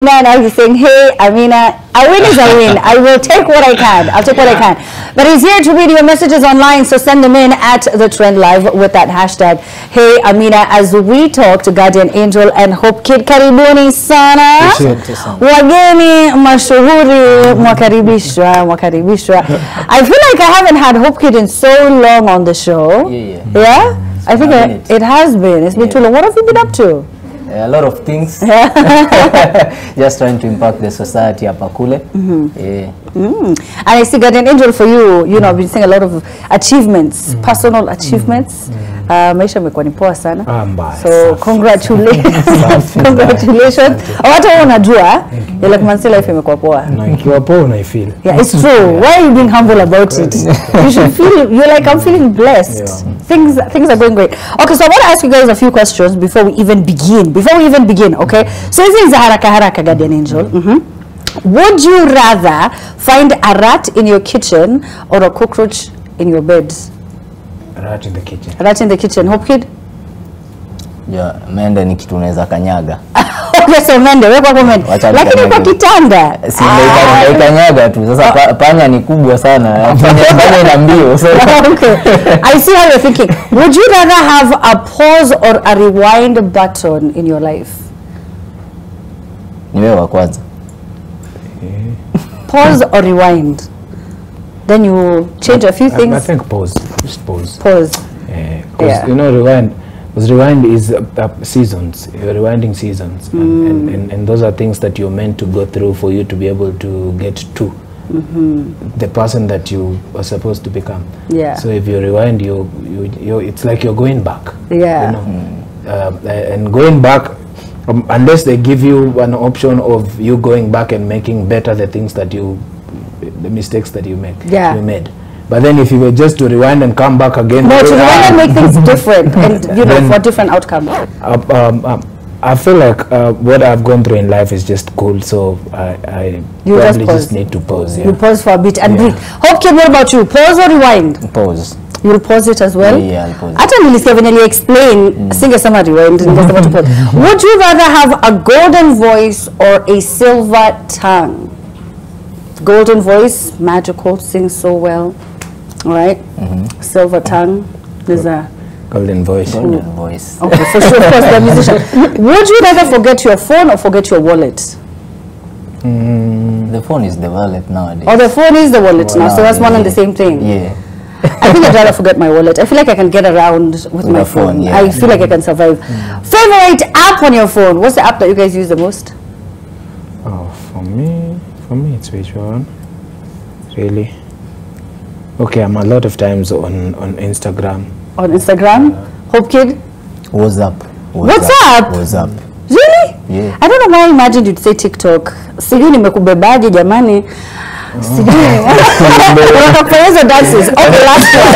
Now he's saying, hey, Amina, a win is a win. I will take what I can. I'll take what I can. But he's here to read your messages online, so send them in at The Trend Live with that hashtag, hey, Amina, as we talk to Guardian Angel and HopeKid. Karibuni sana. Wageni mashuhuri mwakaribishwa. I feel like I haven't had HopeKid in so long on the show. Yeah? I think it has been. It's been too long. What have you been up to? A lot of things. Just trying to impact the society apakule. And I see Guardian Angel for you, you know, I've been seeing a lot of achievements, personal achievements. Maisha mekuwa ni poa sana. So congratulations. Congratulations. Watu wanajua ile kumansi life imekuwa poa. Na ikiwa poa unaifeel. Yeah, it's true. Why are you being humble about it? You should feel, you're like, I'm feeling blessed. Yeah. Things are going great. Okay, so I want to ask you guys a few questions before we even begin. Okay? So this is a haraka Guardian Angel. Would you rather find a rat in your kitchen or a cockroach in your bed? A rat in the kitchen. A rat in the kitchen. HopeKid? Yeah, mende ni kitu unaweza kanyaga. Okay, so mende, wewe kwa mende. Lakini kwa kitanda. Si ndio kanyaga tu. Sasa panya ni kubwa sana. Panya ina mbio. Okay. I see how you're thinking. Would you rather have a pause or a rewind button in your life? Ni wewe wa kwanza. Pause or rewind? Then you change a few things. I think pause. Just pause. Pause. Because you know rewind. Because rewind is seasons. You're rewinding seasons, and those are things that you're meant to go through for you to be able to get to the person that you are supposed to become. Yeah. So if you rewind, you it's like you're going back. Yeah. You know? And going back. Unless they give you an option of you going back and making better the things that the mistakes that you made. But then if you were just to rewind and come back again, no, to rewind and make things different, and you know, for different outcome. I feel like what I've gone through in life is just cool, so I probably just need to pause. You pause for a bit and breathe. HopeKid, what about you? Pause or rewind? Pause. You'll pause it as well? Yeah, I'll pause it. After Millie explain, sing a summary. Would you rather have a golden voice or a silver tongue? Golden voice, magical, sings so well. All right? Silver tongue, there's a... Golden voice. Golden voice. Okay, for sure, of course, the musician. Would you rather forget your phone or forget your wallet? The phone is the wallet nowadays. Oh, the phone is the wallet now, so that's one and the same thing. Yeah. I think I'd rather forget my wallet. I feel like I can get around with my phone. Yeah. I feel like I can survive. Favorite app on your phone? What's the app that you guys use the most? Oh, for me it's which one? Really? Okay, I'm a lot of times on Instagram. On Instagram? HopeKid? What's up? What's up? Really? Yeah. I don't know why I imagined you'd say TikTok. Sijui nimekubebaje jamani. Sijui. Unataka dances. Okay, last one.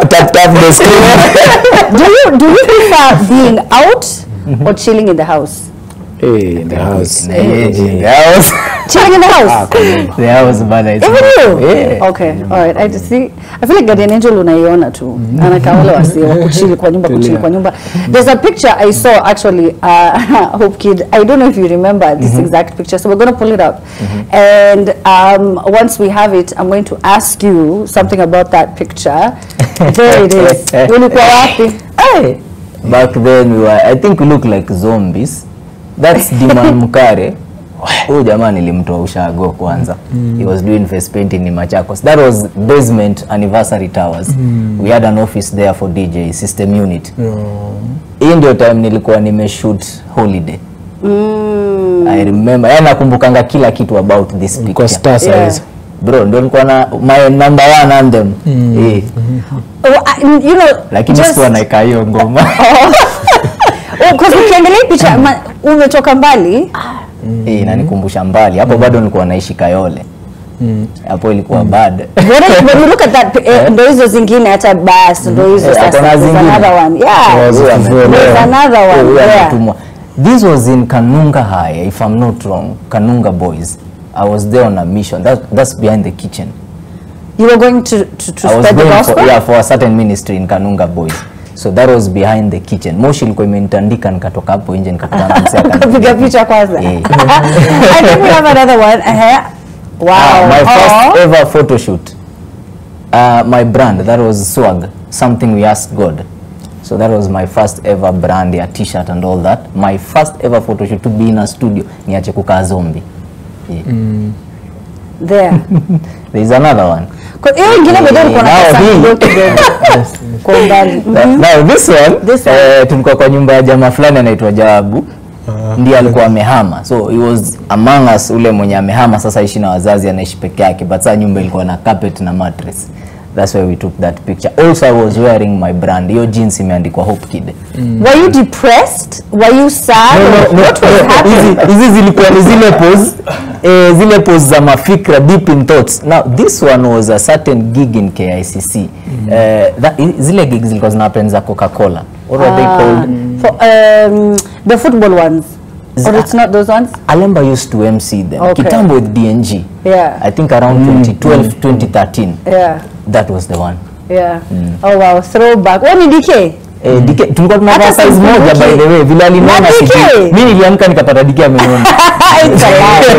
Tap the screen. Do you prefer being out or chilling in the house? Hey, in the house. In the house. Chilling in the house. The house, but even you? Yeah. Okay, all right. I see. I feel like Guardian Angel unaiona tu. Anakaole wasi wa kuchili kwa nyumba, There's a picture I saw actually, HopeKid. I don't know if you remember this exact picture, so we're going to pull it up. And once we have it, I'm going to ask you something about that picture. There it is. Ulikuwa wapi? Hey. Back then I think we look like zombies. That's Diman Mukare. Huyu jamaa nilimtoa ushago kwanza. He was doing face painting in Machakos. That was Basement Anniversary Towers. We had an office there for DJ System Unit. Hii ndio time nilikuwa nimeshoot Holiday. I remember. Yana nakumbukanga kila kitu about this picture. Star size. Bro, ndio nilikuwa na my number 1 anthem. You know, lakini sikuwa naika hiyo ngoma. Because ukiangalia picha umetoka mbali. Inanikumbusha mbali. Hapo bado nilikuwa naishi Kayole. Hapo ilikuwa bad. When you look at that, ndio hizo zingine hata bus, ndio hizo sasa. There's another one. Yeah. There's another one. Yeah. This was in Kanunga High, if I'm not wrong. Kanunga Boys. I was there on a mission. That's behind the kitchen. You were going to spread the gospel? For a certain ministry in Kanunga Boys. So that was behind the kitchen. Moshi ilikuwa imenitandika, nikatoka hapo nje nikakutana na msee Piga picha kwanza. I think we have another one. Wow. My first ever photo shoot. My brand, that was swag, something we asked God. So that was my first ever brand, a t-shirt and all that. My first ever photo shoot to be in a studio, niache kukaa zombie. Yeah. There. There's another one. Now this one, tulikuwa kwa nyumba ya jamaa fulani anaitwa Jawabu. Ndiye alikuwa amehama. So he was among us, ule mwenye amehama sasa ishi na wazazi, anaishi peke yake. But saa nyumba ilikuwa na carpet na mattress. That's why we took that picture. Also, I was wearing my brand. Your jeans imeandikwa HopeKid. Were you depressed? Were you sad? No. What was happening? Hizi zilikuwa ni zile pose za mafikra, deep in thoughts. Now, this one was a certain gig in KICC. Zile gigs zilikuwa zinapenza Coca-Cola. What were they called? For, the football ones. Or it's not those ones? Alemba used to MC them. Okay. Kitambo with DNG. Yeah. I think around 2012, 2013. Yeah. That was the one. Yeah. Oh wow, throwback. What did DK? DK tulikuwa tunavaa size moja by the way. Vile alinona sisi. Mimi niliamka nikapata DK amenona. It's a lie.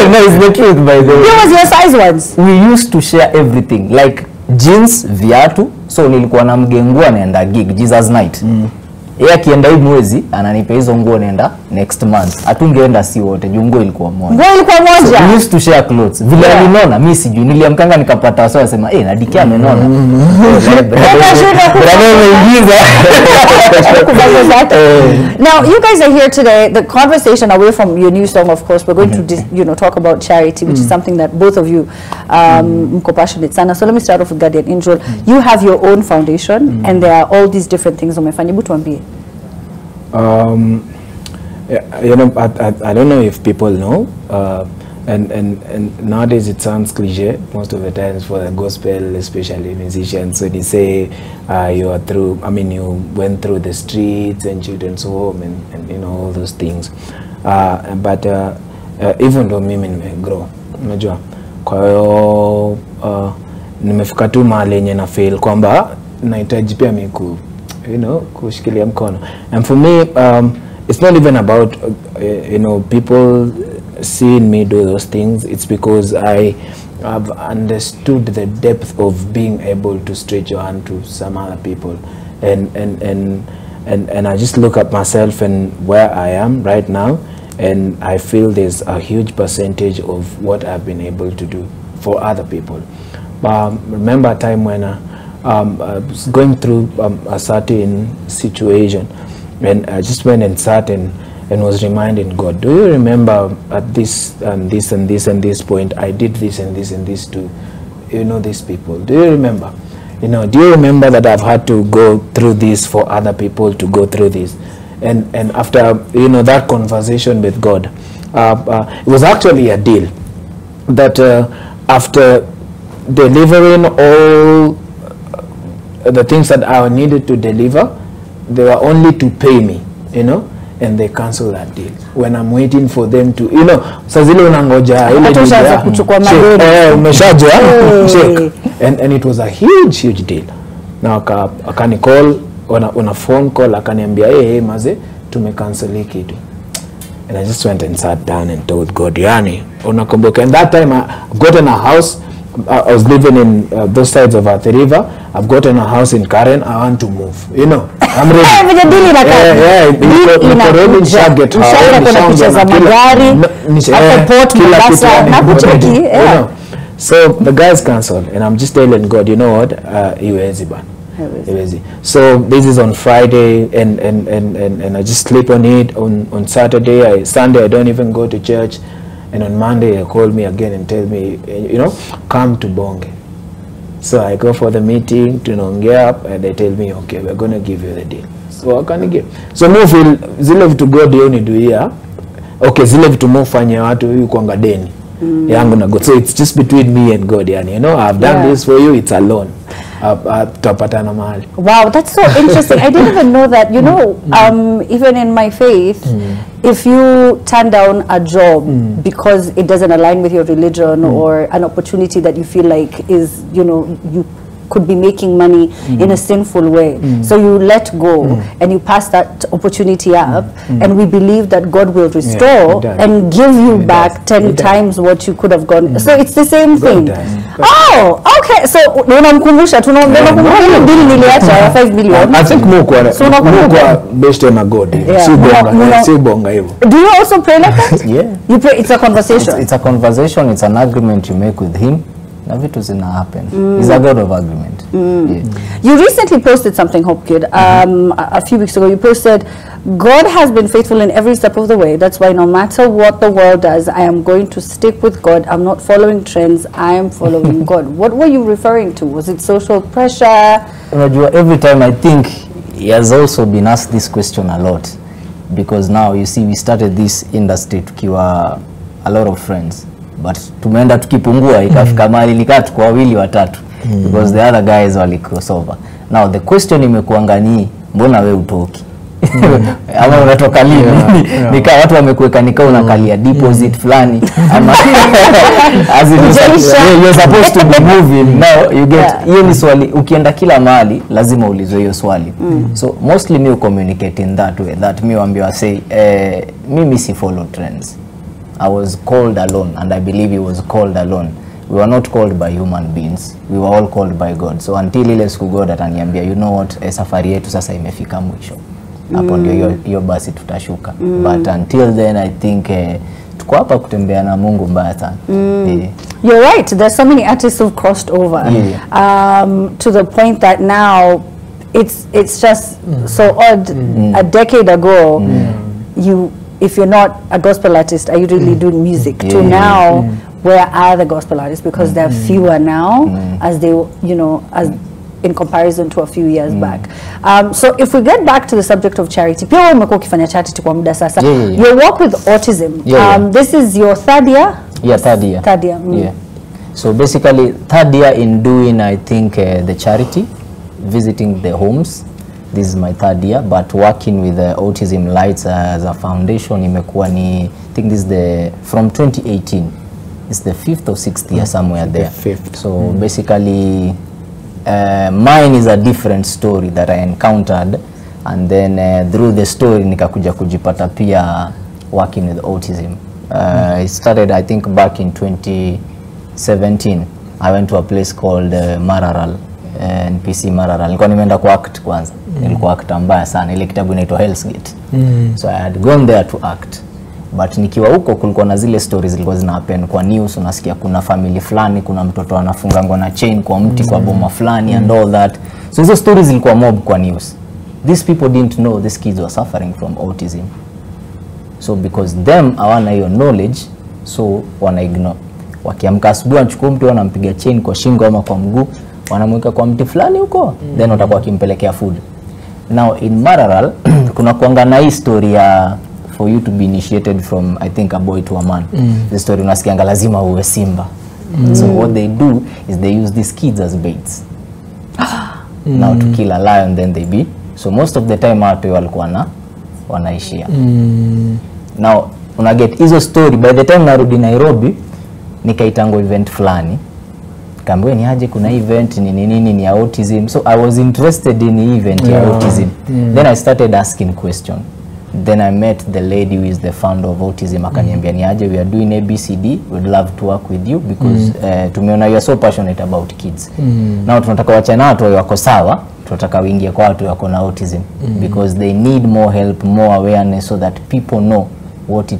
No, it's the truth by the way. What was your size ones? We used to share everything like jeans, viatu. So nilikuwa na mgengua naenda gig Jesus night. Yeye akienda hii mwezi ananipa hizo nguo naenda next month. Hatungeenda si wote, nguo ilikuwa moja. Nguo ilikuwa moja. So we used to share clothes. Vile alinona mimi sijui, niliamkanga nikapata wasao sema na DK amenona. Now you guys are here today. The conversation away from your new song, of course, we're going to talk about charity, which is something that both of you mko passionate sana. So let me start off with Guardian Angel. You have your own foundation and there are all these different things umefanya. Hebu tuambie. You know, I don't know if people know, and nowadays it sounds cliche most of the times for the gospel, especially musicians. So they say you are through, I mean, you went through the streets and children's home and you know all those things. But even though mimi nimegrow, unajua, kwa hiyo nimefika tu mahali yenye na feel kwamba nahitaji pia mimi kushikilia mkono. And for me, it's not even about people seeing me do those things. It's because I have understood the depth of being able to stretch your hand to some other people, and I just look at myself and where I am right now, and I feel there's a huge percentage of what I've been able to do for other people. Remember a time when I was going through a certain situation, and I just went and sat and was reminding God, do you remember at this and this and this and this point I did this and this and this to these people? Do you remember? Do you remember that I've had to go through this for other people to go through this? And after that conversation with God, it was actually a deal that after delivering all the things that I needed to deliver, they were only to pay me, and they canceled that deal. When I'm waiting for them to, sasa zile unangoja ile check, and it was a huge deal. Now akani call on a phone call, akaniambia hey maze tumecancel kitu. And I just went and sat down and told God, yani unakumbuka, and that time I've gotten a house. I was living in those sides of the river. I've gotten a house in Karen. I want to move. I'm ready. So the guys cancelled, and I'm just telling God, you know what? So this is on Friday, and I just sleep on it. On Saturday, Sunday I don't even go to church. And on Monday, they called me again and tell me, come to Bonge. So I go for the meeting to Nongea, and they tell me, okay, we're going to give you the deal. So how can I give? So move zile to go dioni do here. Okay, zile to move fanya watu yu kuanga deni. Yangu na God. So it's just between me and God. I've done this for you, it's alone. Wow, that's so interesting. I didn't even know that. Even in my faith, if you turn down a job because it doesn't align with your religion or an opportunity that you feel like is, you could be making money in a sinful way. So you let go and you pass that opportunity up, and we believe that God will restore and give you back 10 times what you could have gone. So it's the same thing. Oh, okay. So unamkumbusha tunakumbuka ile deal niliacha ya 5 million. I think more based on a God. Si bonga hivyo. Do you also pray like that? Yeah. You pray, it's a conversation. It's a conversation, it's an agreement you make with him. Na vitu zina happen. He's a God of agreement. Yeah. You recently posted something, HopeKid. A few weeks ago, you posted, God has been faithful in every step of the way. That's why no matter what the world does, I am going to stick with God. I'm not following trends. I am following God. What were you referring to? Was it social pressure? Every time I think he has also been asked this question a lot. Because now, you see, we started this industry tukiwa a lot of friends. But tumeenda tukipungua ikafika mahali nikaa tuko wawili watatu because the other guys wali crossover. Now the question imekuanga ni mbona wewe utoki? Ama unatoka lini? Nika watu wamekuweka nikao unakalia deposit fulani ama as you're supposed to be moving. Now you get hiyo ni swali ukienda kila mahali lazima ulizwe hiyo swali. So mostly me communicate in that way, that me waambiwa say mimi si follow trends. I was called alone, and I believe he was called alone. We were not called by human beings. We were all called by God. So until ile siku God ataniambia, you know what, safari yetu sasa imefika mwisho. Hapo ndio hiyo basi tutashuka. But until then, I think tuko hapa kutembea na Mungu mbaya sana. You're right. There's so many artists who've crossed over to the point that now it's just so odd. A decade ago, if you're not a gospel artist, are you really doing music? To now, where are the gospel artists? Because they're fewer now, as they, as in comparison to a few years back. So if we get back to the subject of charity, pia umekuwa ukifanya charity kwa muda sasa. Your work with autism. This is your third year? Yeah, third year. Third year. Yeah. So basically, third year in doing, I think, the charity, visiting the homes. This is my third year, but working with Autism Lights as a foundation, imekuwa ni, I think this is from 2018. It's the 5th or 6th year, somewhere there. The 5th. So basically, mine is a different story that I encountered, and then through the story, nikakuja kujipata pia working with autism. It started, I think, back in 2017. I went to a place called Mararal. NPC Mararal. Nilikuwa nimeenda ku act kwanza. Nilikuwa actor mbaya sana. Ile kitabu inaitwa Hell's Gate. So I had gone there to act. But nikiwa huko kulikuwa na zile stories zilikuwa zina happen kwa news, unasikia kuna family fulani, kuna mtoto anafungangwa na chain kwa mti kwa boma fulani and all that. So hizo stories zilikuwa mob kwa news. These people didn't know these kids were suffering from autism. So because them hawana hiyo knowledge, so wana ignore. Wakiamka asubuhi anachukua mtu anampiga chain kwa shingo ama kwa mguu, wanamweka kwa mti fulani huko, then watakuwa kimpelekea food. Now in Mararal kuna kuanga na hii story ya for you to be initiated from, I think, a boy to a man. The story unasikianga lazima uwe simba. So what they do is they use these kids as baits. Now to kill a lion, then they be. So most of the time watu walikuwa wanaishia. Now unaget hizo story, by the time narudi Nairobi nikaitango event fulani. Kaambiwa ni aje kuna event ni autism. So I was interested in the event ya autism. Then I started asking question. Then I met the lady who is the founder of autism. Akaniambia ni aje, we are doing ABCD, we'd love to work with you because tumeona you are so passionate about kids. Now tunataka wachana watu wako sawa, tunataka wingie kwa watu wako na autism because they need more help, more awareness so that people know what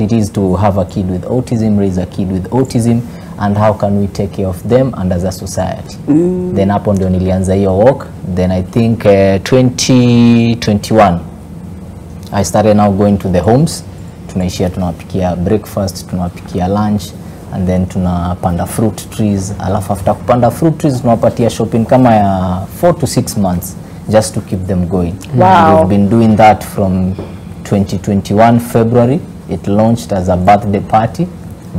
it is to have a kid with autism, raise a kid with autism, and how can we take care of them and as a society. Then hapo ndio nilianza hiyo work. Then I think 2021 I started now going to the homes. Tunaishia tunawapikia breakfast, tunawapikia lunch, and then tunapanda fruit trees. Alafu after kupanda fruit trees tunawapatia shopping kama ya 4 to 6 months just to keep them going. Wow. We've been doing that from 2021 February. It launched as a birthday party,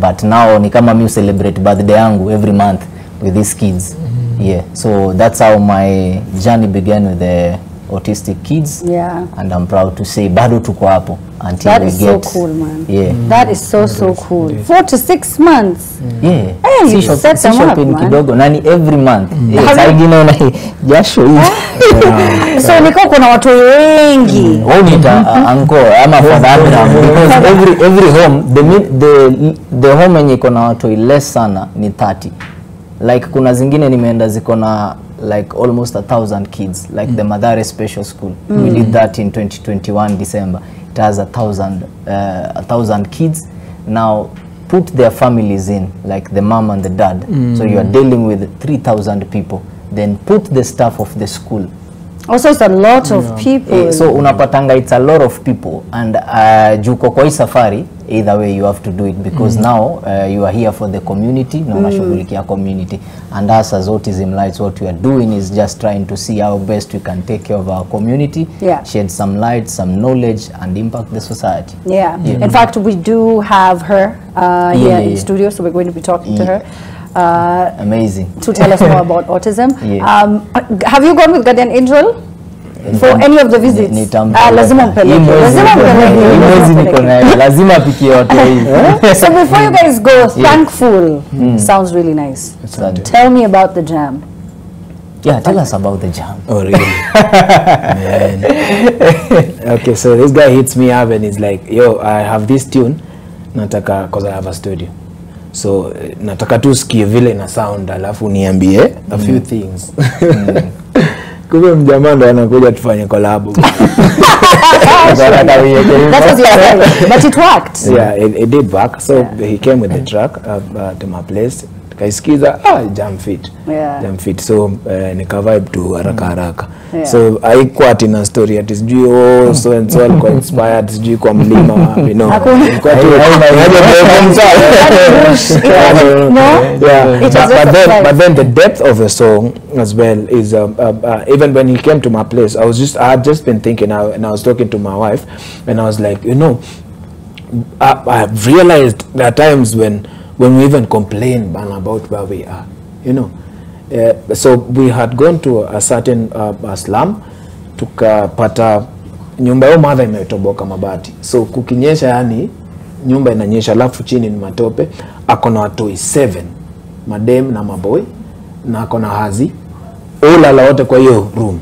but now ni kama mi celebrate birthday yangu every month with these kids. Yeah, so that's how my journey began with the autistic kids. Yeah. And I'm proud to say bado tuko hapo until That we is get so cool, man. Yeah. That is so cool. 4 to 6 months. Yeah. Hey, you set them up, man. Kidogo nani every month. Saigino na jasho hivi. So niko kuna watu wengi. Onita anko ama father because every home the home yenye iko na watu less sana ni 30. Like kuna zingine nimeenda ziko na like almost 1,000 kids, like the Madare Special School. We did that in 2021 December. It has 1,000 kids. Now put their families in, like the mom and the dad. So you are dealing with 3,000 people. Then put the staff of the school. Also, it's a lot of people. So unapatanga it's a lot of people, and juko kwa hii safari, either way you have to do it because now you are here for the community, na unashughulikia community, and us as Autism Lights, what we are doing is just trying to see how best we can take care of our community, shed some light, some knowledge, and impact the society. In fact, we do have her here in studio, so we're going to be talking to her. Amazing. To tell us more about autism. Have you gone with Guardian Angel for any of the visits? Lazima mpeleke. Lazima pikie watu hivi. So before you guys go, thankful sounds really nice. Tell me about the jam. Yeah, tell us about the jam. Oh, really? Man. Okay, so this guy hits me up and he's like, yo, I have this tune, nataka, because I have a studio. So nataka tu sikie vile na sound alafu niambie a few things. Kumbe mjamaa ndo anakuja tufanye collab. That was your idea, but it worked. Yeah, it did work. So he came with the track to my place. Kaisikiza, jam fit. Jam fit. So nika vibe tu haraka haraka. So haikuwa ati na story ati sijui so and so alikuwa inspired sijui kwa mlima wapi, no. Ilikuwa tu but then the depth of the song as well is even when he came to my place, I had just been thinking, and I was talking to my wife, and I was like, you know, I've realized there are times when we even complain about where we are, you know. So we had gone to a certain slum, tukapata nyumba yao mother imetoboka mabati. So kukinyesha, yani nyumba inanyesha alafu chini ni matope. Akona watoi 7, madem na maboy, na akona hazi ulala wote kwa hiyo room.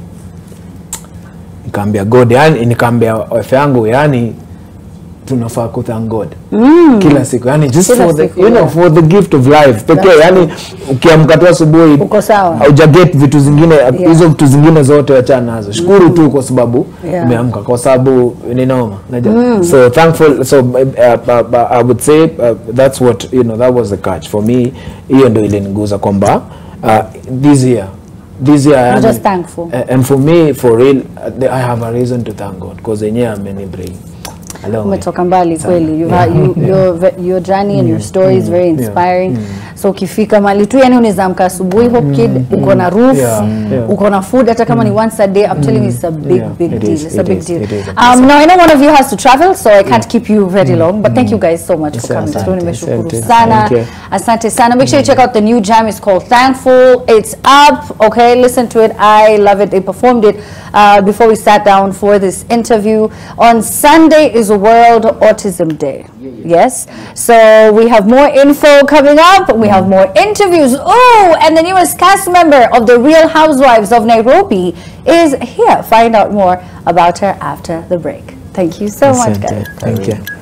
Nikaambia God, yani nikaambia wife yangu, yani tunafaa ku thank God kila siku, yani just for the you know, for the gift of life pekee. Yani ukiamka tu asubuhi uko sawa, haujaget vitu zingine hizo vitu zingine zote achana nazo, shukuru tu kwa sababu umeamka, kwa sababu ni noma najua. So thankful. So I would say that's what, you know, that was the catch for me. Hiyo ndio iliniguza kwamba this year I'm just thankful, and for me, for real, I have a reason to thank God because yenyewe amenibring. Umetoka mbali kweli. Your journey and your story is very inspiring. So ukifika mali tu, yani unizamka asubuhi, HopeKid, uko na roof, uko na food, hata kama ni once a day, I'm telling you, it's a big deal. It's a big deal. Now I know one of you has to travel, so I can't keep you very long, but thank you guys so much for coming through. Nimeshukuru sana. Asante sana. Make sure you check out the new jam. It's called Thankful. It's up. Okay, listen to it. I love it. They performed it before we sat down for this interview. On Sunday is World Autism Day. Yes, so we have more info coming up. We have more interviews. Oh, and the newest cast member of the Real Housewives of Nairobi is here. Find out more about her after the break. Thank you so much, guys. Thank you.